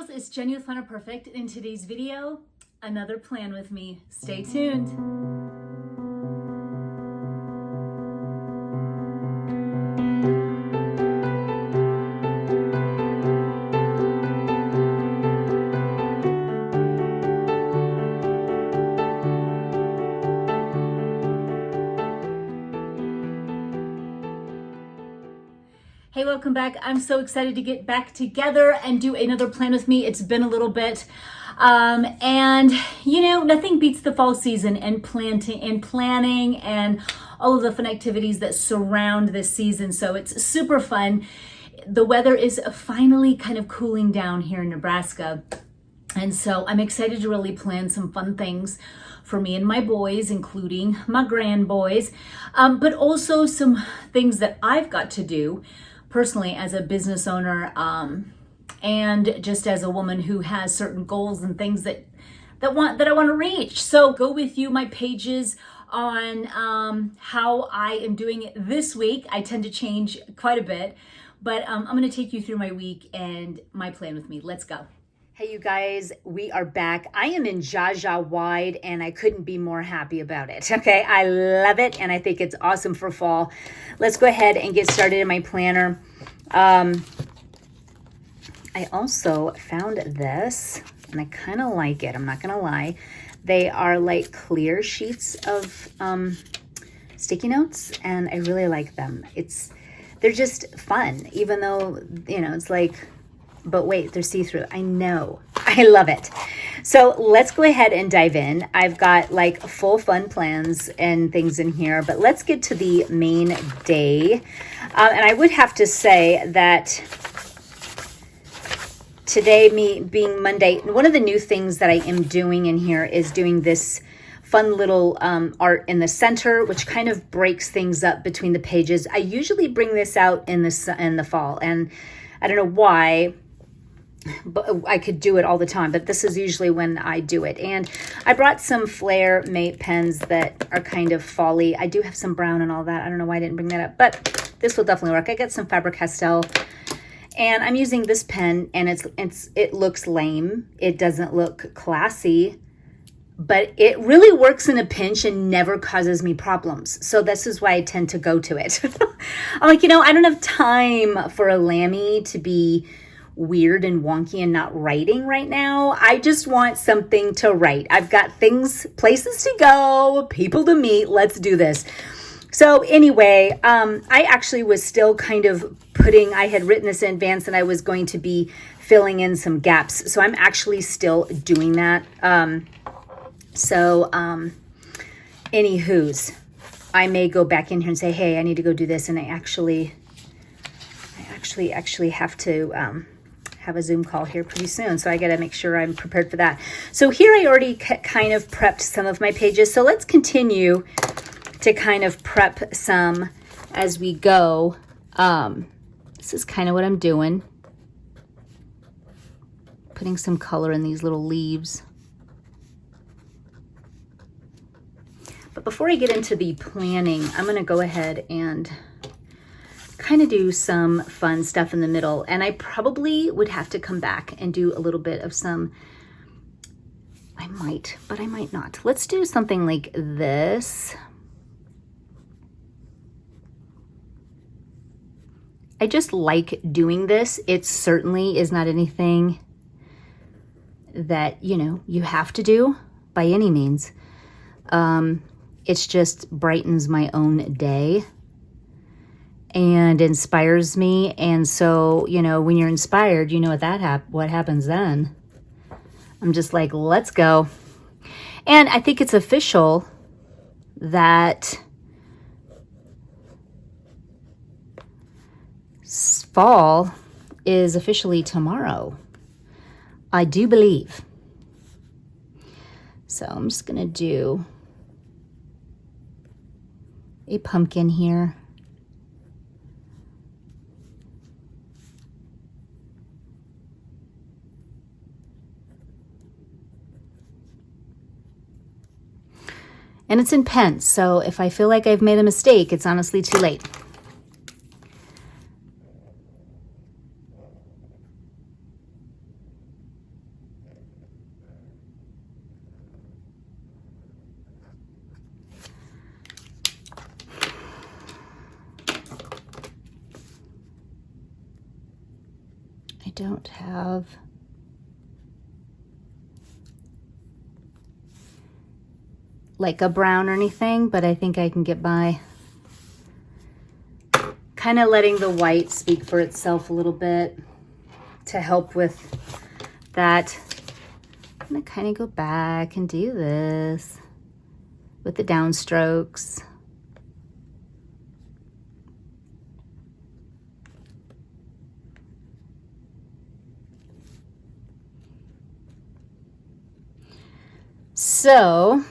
girls, it's Jenny with Fun or Perfect. In today's video, another plan with me. Stay tuned. Hey, welcome back. I'm so excited to get back together and do another plan with me. It's been a little bit. And you know, nothing beats the fall season and planning and all of the fun activities that surround this season. So it's super fun. The weather is finally kind of cooling down here in Nebraska. And so I'm excited to really plan some fun things for me and my boys, including my grandboys, but also some things that I've got to do personally as a business owner, and just as a woman who has certain goals and things that I want to reach. So go with you my pages on how I am doing it this week. I tend to change quite a bit, but I'm going to take you through my week and my plan with me. Let's go. Hey, you guys, we are back. I am in Zsa Zsa wide, and I couldn't be more happy about it. Okay, I love it, and I think it's awesome for fall. Let's go ahead and get started in my planner. I also found this, and I kind of like it. I'm not going to lie. They are like clear sheets of sticky notes, and I really like them. They're just fun, even though, you know, it's like, but wait, they're see-through. I know. I love it. So let's go ahead and dive in. I've got like full fun plans and things in here, but let's get to the main day. And I would have to say that today, me being Monday, one of the new things that I am doing in here is doing this fun little art in the center, which kind of breaks things up between the pages. I usually bring this out in the fall, and I don't know why, but I could do it all the time, but this is usually when I do it. And I brought some Flair Mate pens that are kind of fall-y. I do have some brown and all that. I don't know why I didn't bring that up, but this will definitely work. I got some Faber-Castell, and I'm using this pen, and it looks lame. It doesn't look classy, but it really works in a pinch and never causes me problems. So this is why I tend to go to it. I'm like, you know, I don't have time for a Lamy to be weird and wonky and not writing right now. I just want something to write. I've got places to go, people to meet. Let's do this. So anyway, I actually was still kind of I had written this in advance, and I was going to be filling in some gaps. So I'm actually still doing that. Anywho's, I may go back in here and say, hey, I need to go do this. And I actually have to have a Zoom call here pretty soon. So I got to make sure I'm prepared for that. So here I already kind of prepped some of my pages. So let's continue to kind of prep some as we go. This is kind of what I'm doing. Putting some color in these little leaves. But before I get into the planning, I'm going to go ahead and kind of do some fun stuff in the middle. And I probably would have to come back and do a little bit of some, I might, but I might not. Let's do something like this. I just like doing this. It certainly is not anything that, you know, you have to do by any means. It's just brightens my own day and inspires me. And so, you know, when you're inspired, you know what happens then. I'm just like, let's go. And I think it's official that fall is officially tomorrow. I do believe. So I'm just going to do a pumpkin here. And it's in pens, so if I feel like I've made a mistake, it's honestly too late. don't have like a brown or anything, but I think I can get by. Kind of letting the white speak for itself a little bit to help with that. I'm gonna kind of go back and do this with the downstrokes. So,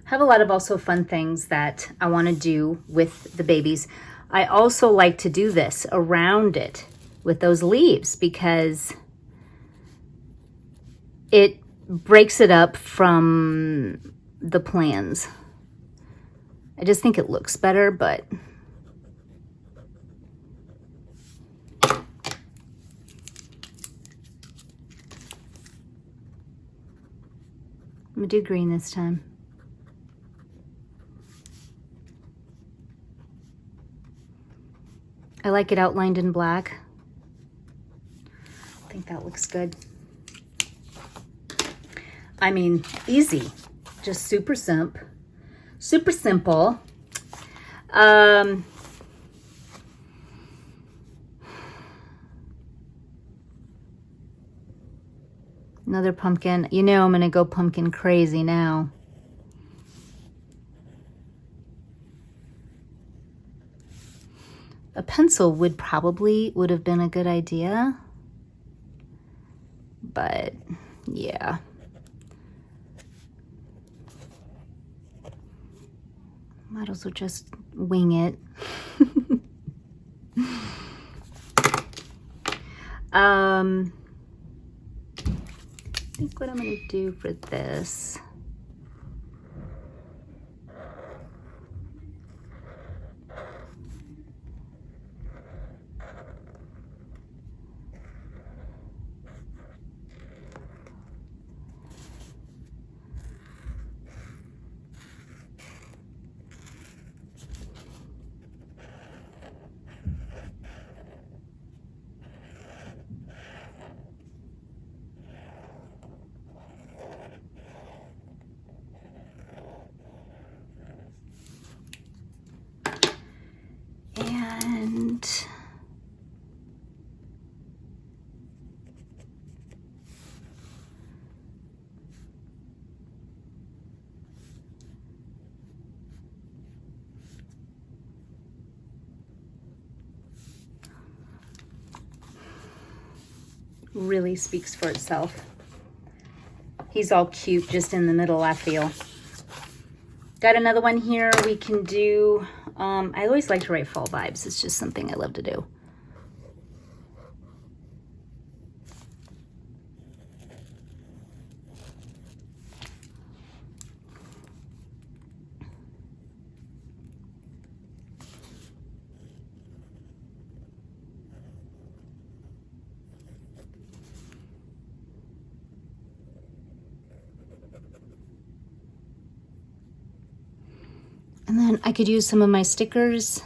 I have a lot of also fun things that I want to do with the babies. I also like to do this around it with those leaves because it breaks it up from the plans. I just think it looks better, but I'm gonna do green this time. I like it outlined in black. I think that looks good. I mean, easy, just super simple. Another pumpkin. You know I'm gonna go pumpkin crazy now. A pencil would have been a good idea, but yeah. Might as well just wing it. I think what I'm gonna do for this, really speaks for itself. He's all cute just in the middle, I feel. Got another one here we can do. I always like to write fall vibes. It's just something I love to do. And then I could use some of my stickers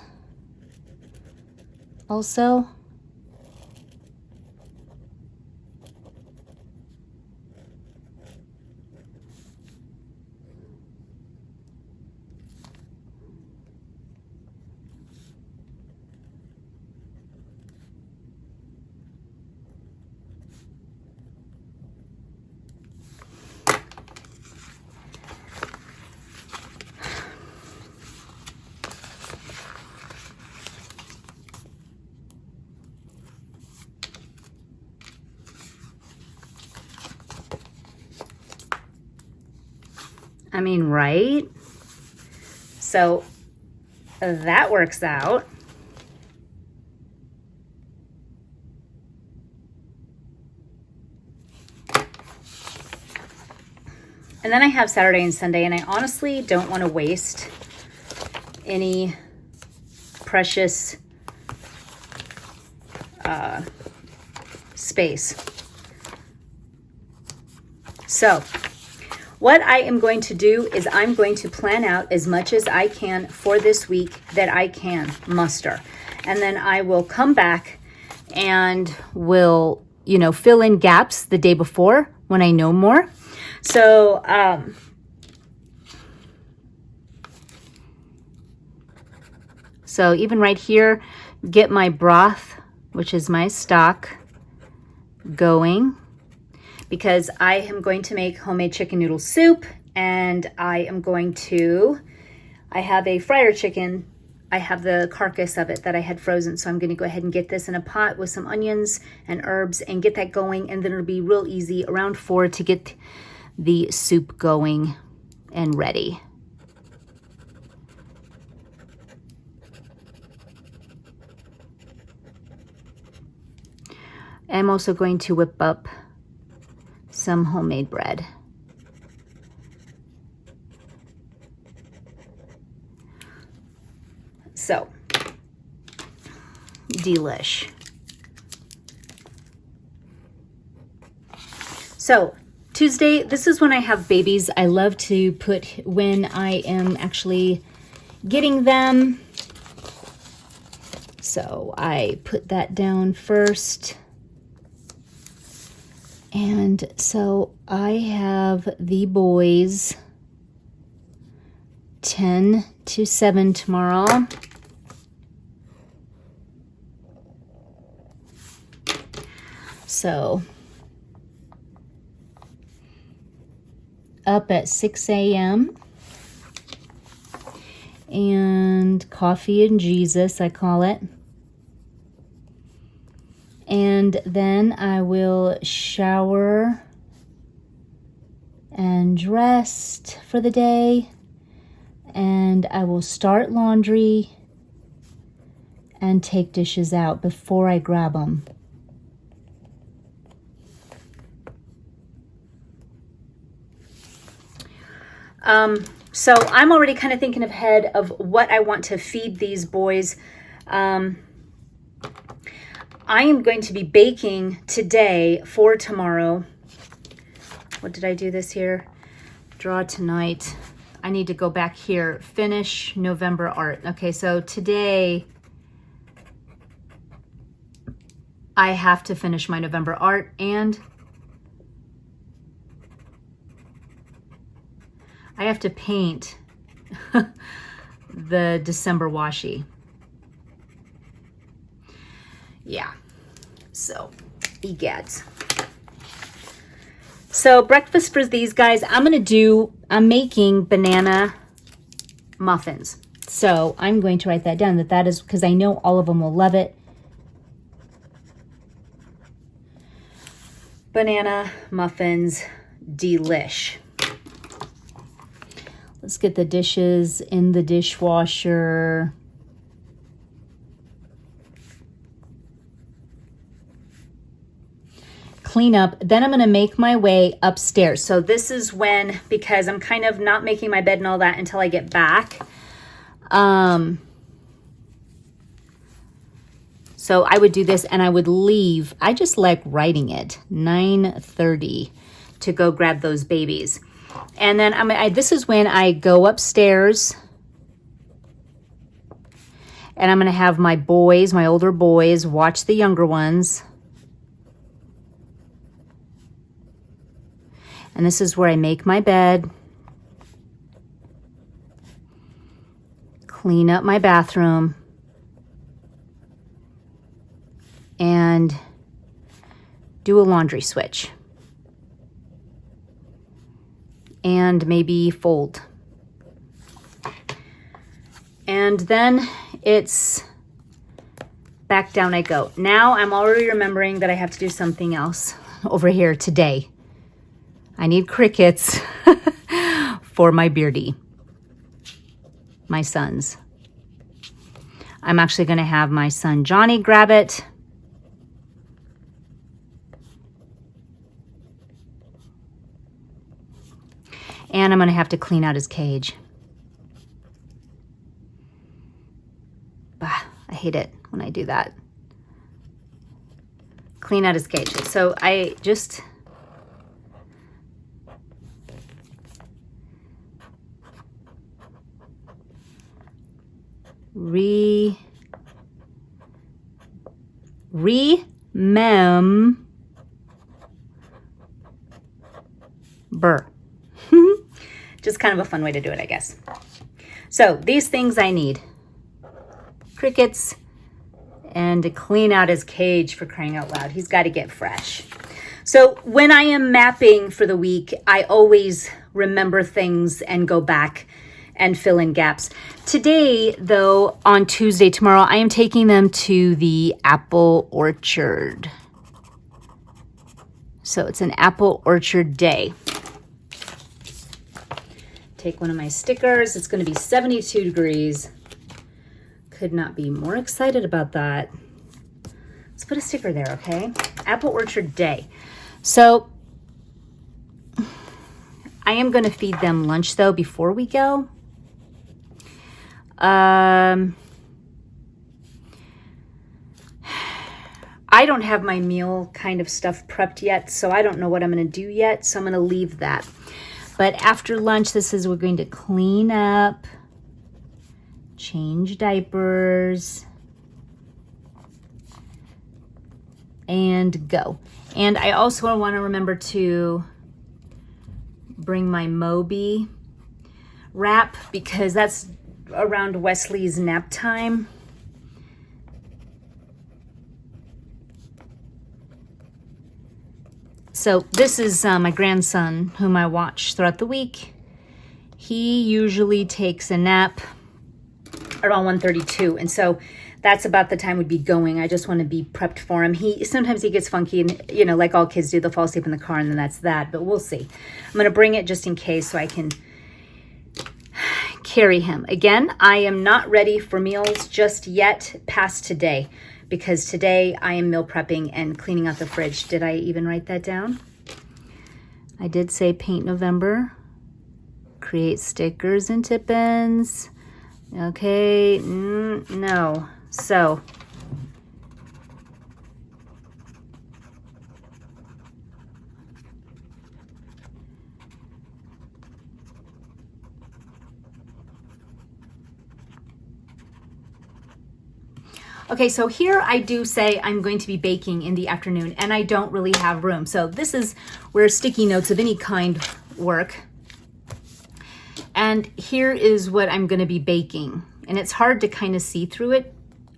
also. I mean, right? So that works out. And then I have Saturday and Sunday, and I honestly don't want to waste any precious space. So what I am going to do is I'm going to plan out as much as I can for this week that I can muster. And then I will come back and will, you know, fill in gaps the day before when I know more. So, so even right here, get my broth, which is my stock, going, because I am going to make homemade chicken noodle soup, and I have a fryer chicken. I have the carcass of it that I had frozen, so I'm going to go ahead and get this in a pot with some onions and herbs and get that going, and then it'll be real easy around 4 to get the soup going and ready. I'm also going to whip up some homemade bread. So, delish. So, Tuesday, this is when I have babies. I love to put when I am actually getting them. So, I put that down first. And so I have the boys 10 to 7 tomorrow. So up at 6 a.m. and coffee and Jesus, I call it. And then I will shower and dressed for the day, and I will start laundry and take dishes out before I grab them. So I'm already kind of thinking ahead of what I want to feed these boys. I am going to be baking today for tomorrow. What did I do this here? Draw tonight. I need to go back here. Finish November art. Okay, so today I have to finish my November art, and I have to paint the December washi. Yeah, so egads. So breakfast for these guys, I'm making banana muffins. So I'm going to write that down, that is, because I know all of them will love it. Banana muffins, delish. Let's get the dishes in the dishwasher. Clean up. Then I'm going to make my way upstairs. So this is when, because I'm kind of not making my bed and all that until I get back. So I would do this and I would leave. I just like writing it, 9:30 to go grab those babies. And then this is when I go upstairs and I'm going to have my boys, my older boys, watch the younger ones. And this is where I make my bed, clean up my bathroom, and do a laundry switch. And maybe fold. And then it's back down I go. Now I'm already remembering that I have to do something else over here today. I need crickets for my beardy, my sons. I'm actually going to have my son Johnny grab it. And I'm going to have to clean out his cage. Bah, I hate it when I do that. Clean out his cage. So I just... Remember. Just kind of a fun way to do it, I guess. So these things I need. Crickets, and to clean out his cage, for crying out loud. He's got to get fresh. So when I am mapping for the week, I always remember things and go back and fill in gaps. Today, though, on Tuesday, tomorrow, I am taking them to the apple orchard. So it's an apple orchard day. Take one of my stickers. It's going to be 72 degrees. Could not be more excited about that. Let's put a sticker there, okay? Apple orchard day. So I am going to feed them lunch, though, before we go. I don't have my meal kind of stuff prepped yet, so I don't know what I'm going to do yet, so I'm going to leave that. But after lunch, we're going to clean up, change diapers, and go. And I also want to remember to bring my Moby wrap, because that's around Wesley's nap time. So this is my grandson, whom I watch throughout the week. He usually takes a nap around 1:32, and so that's about the time we'd be going. I just want to be prepped for him. Sometimes he gets funky, and like all kids do, they'll fall asleep in the car, and then that's that. But we'll see. I'm going to bring it just in case, so I can carry him. Again, I am not ready for meals just yet past today, because today I am meal prepping and cleaning out the fridge. Did I even write that down? I did say paint November, create stickers and tip-ins. Okay, no. So, okay, so here I do say I'm going to be baking in the afternoon, and I don't really have room. So this is where sticky notes of any kind work. And here is what I'm going to be baking. And it's hard to kind of see through it.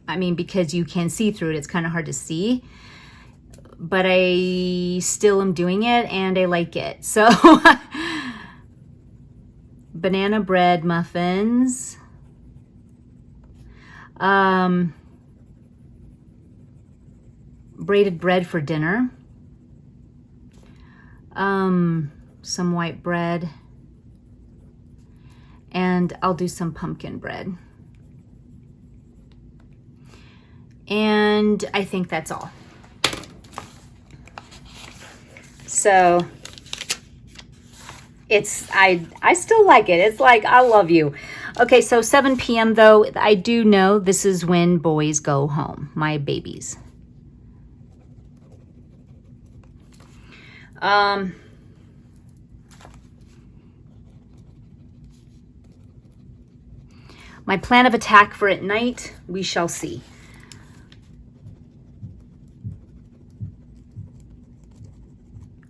I mean, because you can see through it, it's kind of hard to see. But I still am doing it, and I like it. So, banana bread muffins. Braided bread for dinner. Some white bread. And I'll do some pumpkin bread. And I think that's all. So I still like it. It's like, I love you. Okay, so 7 p.m. though, I do know this is when boys go home, my babies. My plan of attack for at night, we shall see.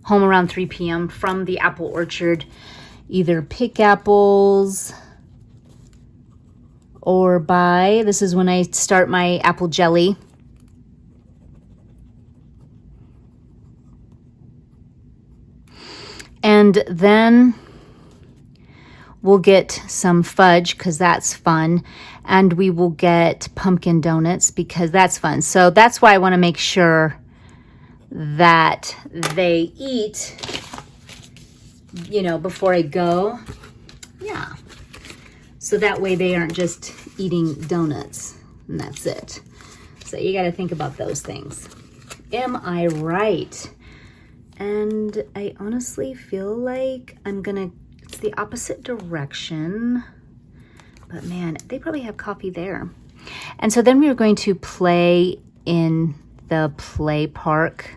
Home around 3 p.m. from the apple orchard. Either pick apples or buy. This is when I start my apple jelly. And then we'll get some fudge, because that's fun. And we will get pumpkin donuts, because that's fun. So that's why I want to make sure that they eat, before I go. Yeah. So that way they aren't just eating donuts and that's it. So you got to think about those things. Am I right? And I honestly feel like it's the opposite direction. But man, they probably have coffee there. And so then we were going to play in the play park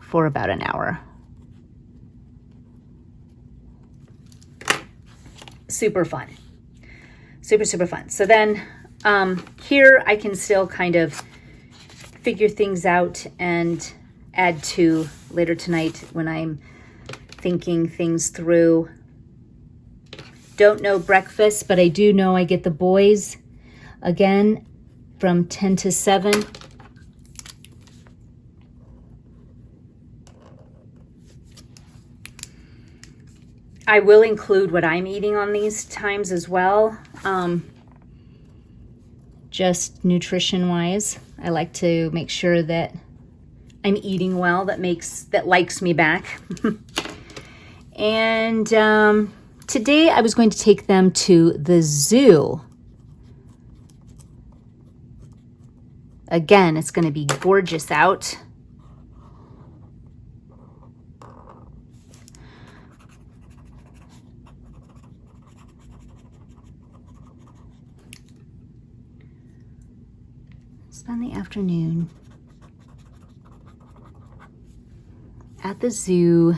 for about an hour. Super fun. Super, super fun. So then here I can still kind of figure things out and add to later tonight when I'm thinking things through. Don't know breakfast, but I do know I get the boys again from 10 to 7. I will include what I'm eating on these times as well, just nutrition-wise. I like to make sure that I'm eating well, that likes me back. And today I was going to take them to the zoo. Again, it's going to be gorgeous out. Spend the afternoon at the zoo.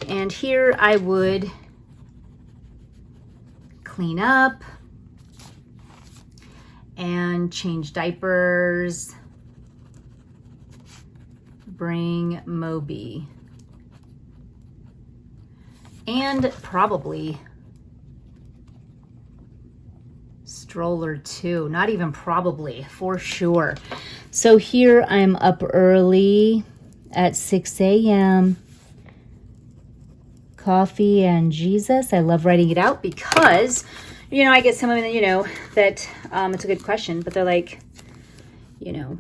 And here I would clean up and change diapers, bring Moby, and probably stroller too. Not even probably, for sure. So here I'm up early at 6 a.m. Coffee and Jesus. I love writing it out because, you know, I get some women, you know, that it's a good question, but they're like, you know,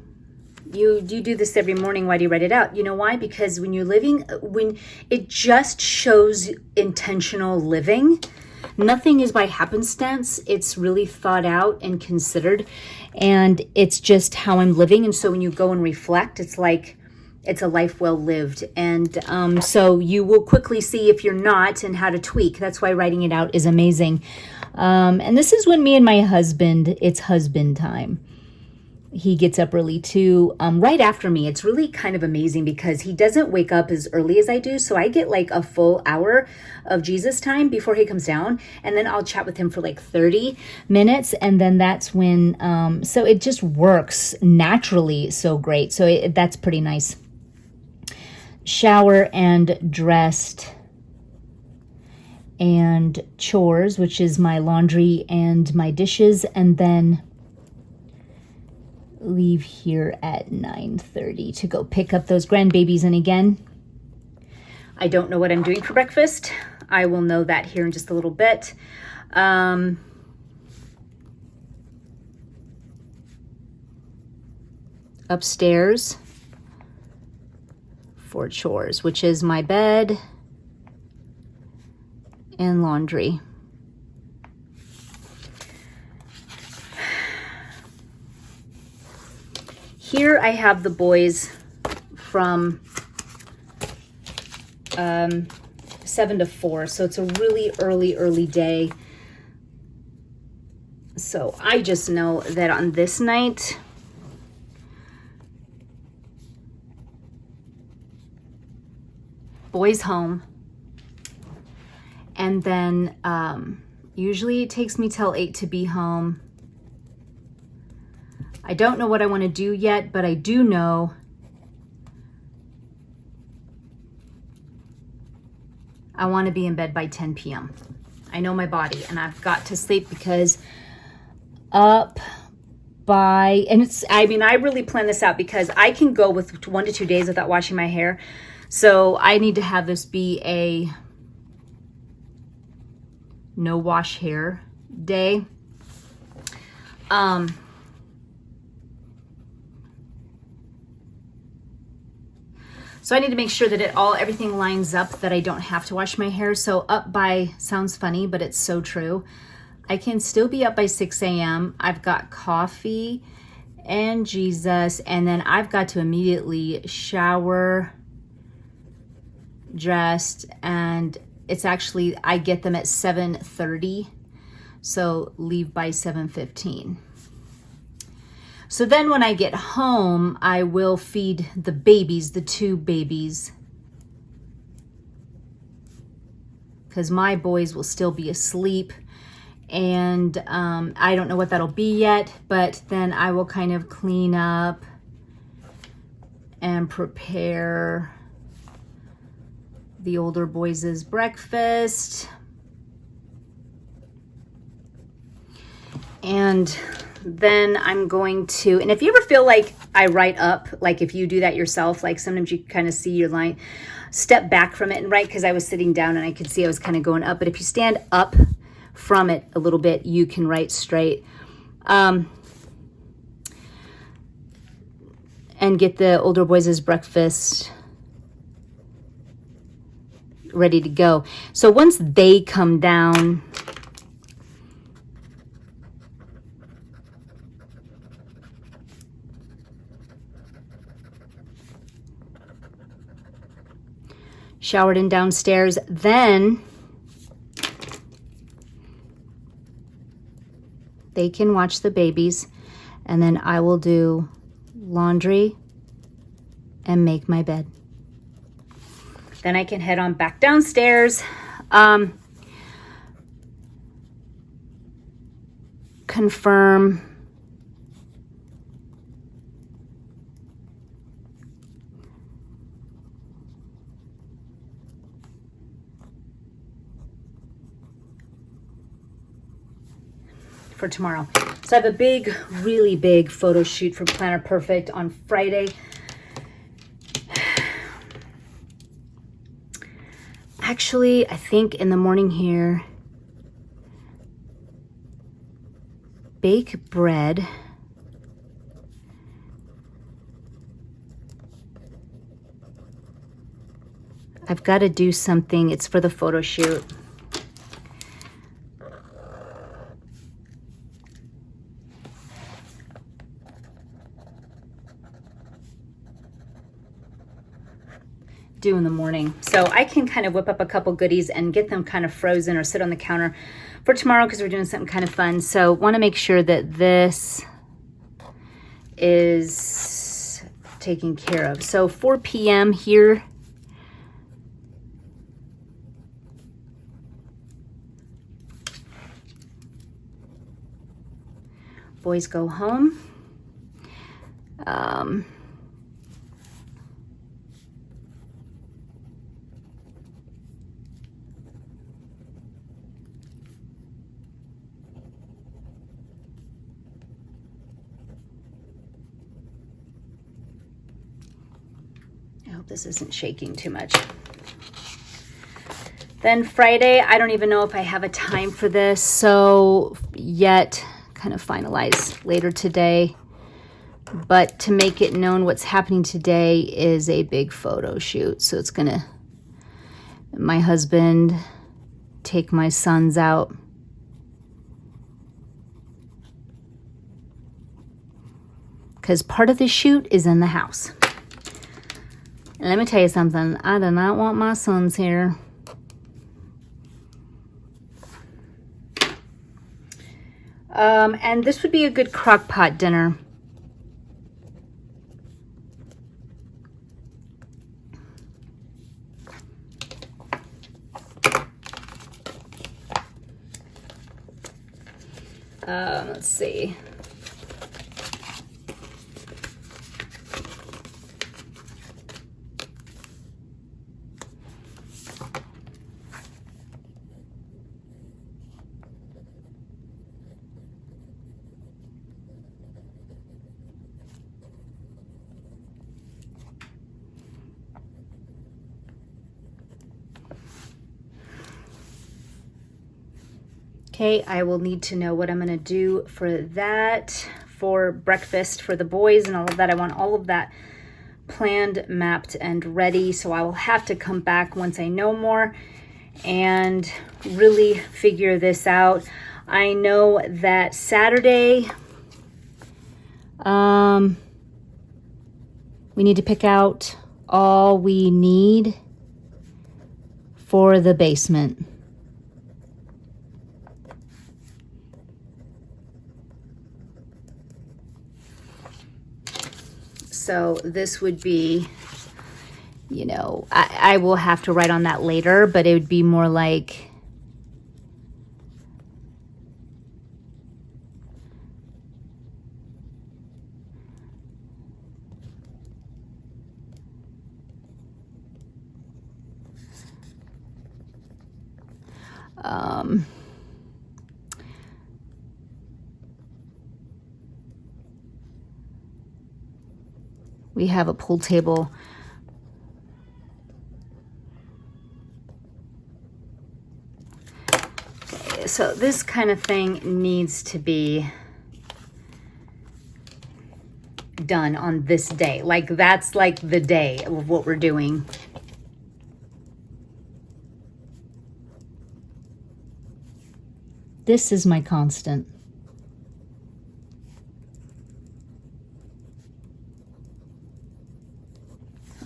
you do this every morning. Why do you write it out? You know why? Because when it just shows intentional living. Nothing is by happenstance. It's really thought out and considered, and it's just how I'm living. And so when you go and reflect, it's like, it's a life well lived. And so you will quickly see if you're not and how to tweak. That's why writing it out is amazing. And this is when me and my husband, it's husband time. He gets up early too, right after me. It's really kind of amazing because he doesn't wake up as early as I do. So I get like a full hour of Jesus time before he comes down. And then I'll chat with him for like 30 minutes. And then that's when, so it just works naturally so great. So that's pretty nice. Shower and dressed and chores, which is my laundry and my dishes. And then leave here at 9:30 to go pick up those grandbabies. And again, I don't know what I'm doing for breakfast. I will know that here in just a little bit. Upstairs for chores, which is my bed and laundry. Here I have the boys from 7 to 4, so it's a really early day. So I just know that on this night, boys home, and then usually it takes me till 8 to be home. I don't know what I want to do yet, but I do know I want to be in bed by 10 p.m. I know my body, and I've got to sleep because up by, and it's, I mean, I really plan this out because I can go with 1 to 2 days without washing my hair. So I need to have this be a no wash hair day. So I need to make sure that everything lines up, that I don't have to wash my hair. So up by sounds funny, but it's so true. I can still be up by 6 a.m. I've got coffee and Jesus, and then I've got to immediately shower, dressed, and it's actually, I get them at 7:30, so leave by 7:15. So then when I get home, I will feed the babies, the 2 babies, because my boys will still be asleep. And I don't know what that'll be yet, but then I will kind of clean up and prepare the older boys' breakfast. And then I'm going to, and if you ever feel like I write up, like if you do that yourself, like sometimes you kind of see your line, step back from it and write, because I was sitting down and I could see I was kind of going up. But if you stand up from it a little bit, you can write straight. And get the older boys' breakfast ready to go. So once they come down, showered and downstairs, then they can watch the babies, and then I will do laundry and make my bed. Then I can head on back downstairs, confirm for tomorrow. So I have a big, really big photo shoot for Planner Perfect on Friday. Actually, I think in the morning here, bake bread. I've got to do something. It's for the photo shoot. Do in the morning, so I can kind of whip up a couple goodies and get them kind of frozen or sit on the counter for tomorrow, because we're doing something kind of fun. So want to make sure that this is taken care of. So 4 p.m. here. Boys go home. I hope this isn't shaking too much. Then Friday, I don't even know if I have a time for this, so yet kind of finalize later today. But to make it known, what's happening today is a big photo shoot. So it's gonna, my husband take my sons out. Because part of the shoot is in the house. And let me tell you something, I do not want my sons here. And this would be a good crock pot dinner. Let's see. Okay, I will need to know what I'm going to do for that, for breakfast for the boys and all of that. I want all of that planned, mapped, and ready. So I will have to come back once I know more and really figure this out. I know that Saturday, we need to pick out all we need for the basement. So this would be, you know, I will have to write on that later, but it would be more like we have a pool table. Okay, so this kind of thing needs to be done on this day. Like that's like the day of what we're doing. This is my constant.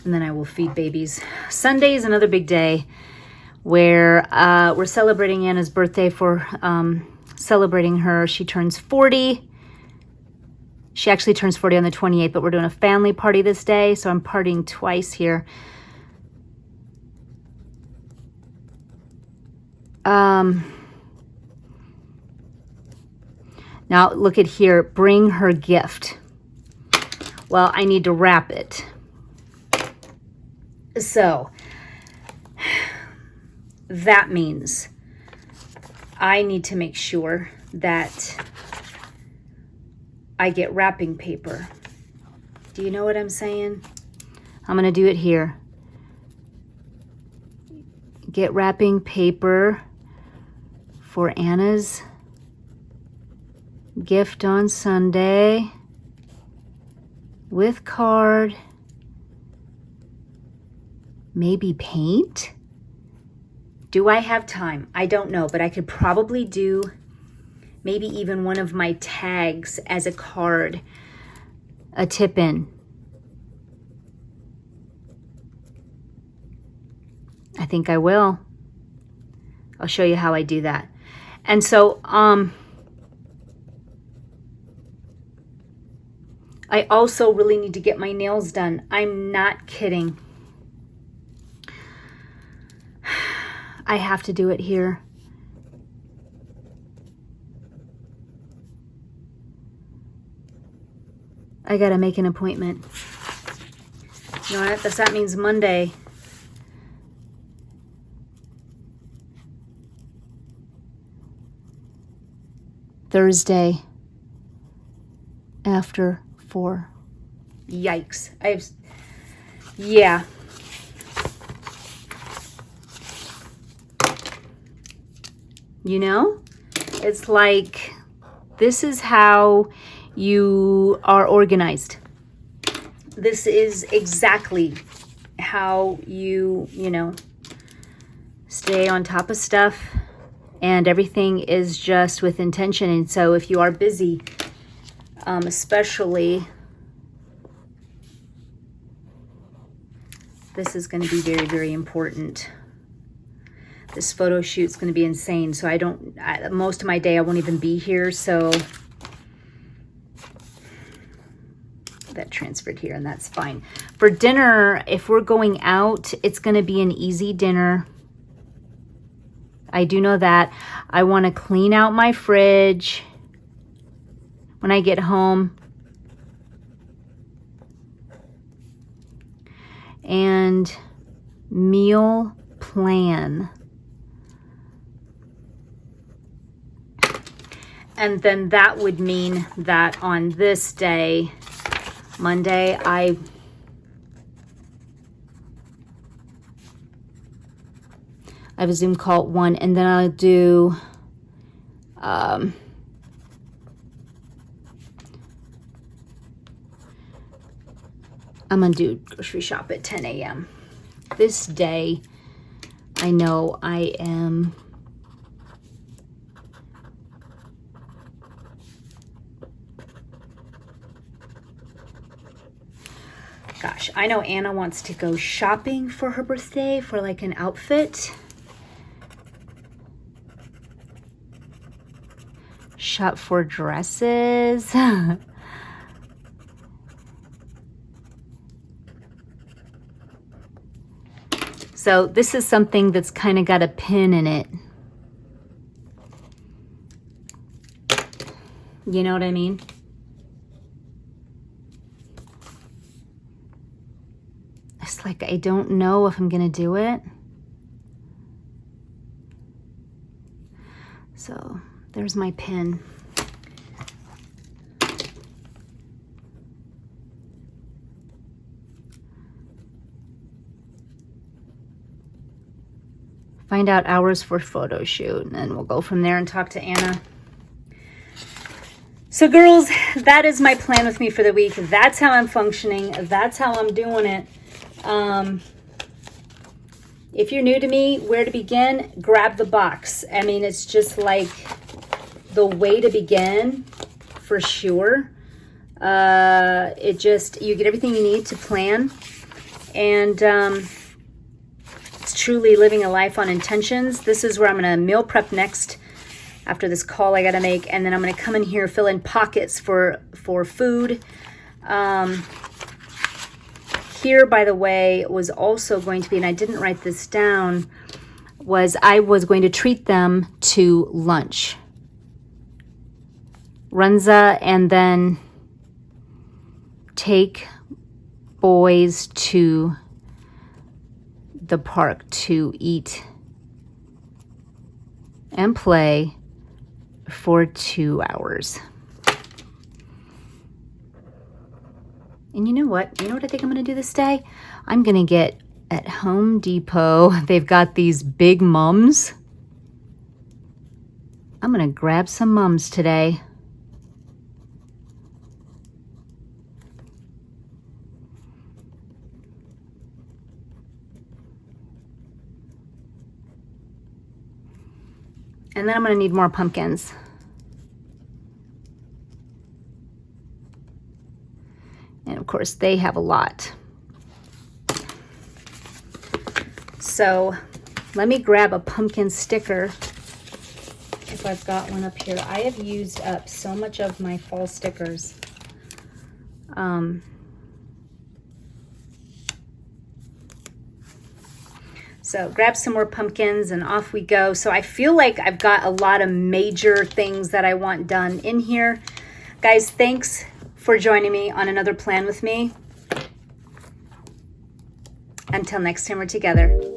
And then I will feed babies. Sunday is another big day where we're celebrating Anna's birthday for celebrating her. She turns 40. She actually turns 40 on the 28th, but we're doing a family party this day, so I'm partying twice here. Now look at here, bring her gift. Well, I need to wrap it. So that means I need to make sure that I get wrapping paper. Do you know what I'm saying? I'm going to do it here. Get wrapping paper for Anna's gift on Sunday with card. Maybe paint? Do I have time? I don't know, but I could probably do maybe even one of my tags as a card, a tip-in. I think I will. I'll show you how I do that. And so, I also really need to get my nails done. I'm not kidding. I have to do it here. I gotta make an appointment. You know what? That means Monday. Thursday after 4. Yikes. Yeah. You know, it's like, this is how you are organized. This is exactly how you know, stay on top of stuff, and everything is just with intention. And so if you are busy, especially, this is going to be very, very important. This photo shoot's going to be insane. So most of my day I won't even be here. So that transferred here, and that's fine. For dinner, if we're going out, it's going to be an easy dinner. I do know that. I want to clean out my fridge when I get home. And meal plan. And then that would mean that on this day, Monday, I have a Zoom call at 1, and then I'll do I'm gonna do grocery shop at 10 a.m. This day, I know I am gosh, I know Anna wants to go shopping for her birthday for like an outfit. Shop for dresses. So this is something that's kind of got a pin in it. You know what I mean? It's like, I don't know if I'm going to do it. there's my pin. Find out hours for photo shoot, and then we'll go from there and talk to Anna. So girls, that is my plan with me for the week. That's how I'm functioning. That's how I'm doing it. If you're new to me, where to begin? Grab the box. I mean, it's just like the way to begin for sure. You get everything you need to plan. And it's truly living a life on intentions. This is where I'm going to meal prep next after this call I got to make. And then I'm going to come in here, fill in pockets for food. Here, by the way, was also going to be, and I didn't write this down, was I was going to treat them to lunch. Runza, and then take boys to the park to eat and play for 2 hours. And you know what? You know what I think I'm going to do this day? I'm going to get at Home Depot. They've got these big mums. I'm going to grab some mums today. And then I'm going to need more pumpkins. And of course, they have a lot. So let me grab a pumpkin sticker if I've got one up here. I have used up so much of my fall stickers. So grab some more pumpkins and off we go. So I feel like I've got a lot of major things that I want done in here. Guys, thanks for joining me on another plan with me. Until next time we're together.